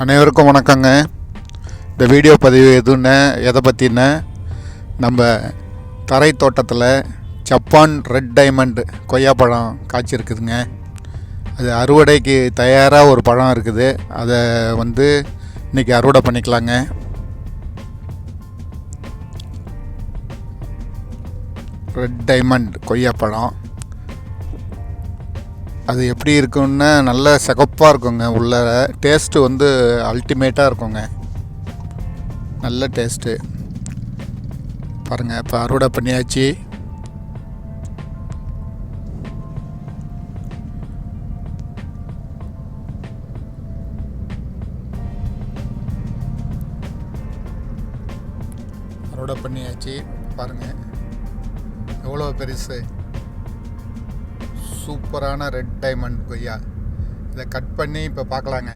அனைவருக்கும் வணக்கங்க. இந்த வீடியோ பதிவு எதை பற்றின நம்ம தரை தோட்டத்தில் ஜப்பான் ரெட் டைமண்ட் கொய்யாப்பழம் காய்ச்சிருக்குதுங்க. அது அறுவடைக்கு தயாராக ஒரு பழம் இருக்குது. அதை இன்றைக்கி அறுவடை பண்ணிக்கலாங்க. ரெட் டைமண்ட் கொய்யாப்பழம் அது எப்படி இருக்குன்னா நல்ல சிகப்பாக இருக்குங்க. உள்ள டேஸ்ட்டு அல்டிமேட்டாக இருக்குங்க. நல்ல டேஸ்ட்டு பாருங்கள். இப்போ அறுவடை பண்ணியாச்சு. அறுவடை பண்ணியாச்சு பாருங்கள், எவ்வளோ பெருசு. சூப்பரான ரெட் டைமண்ட் கொய்யா. இதை கட் பண்ணி இப்போ பார்க்கலாங்க.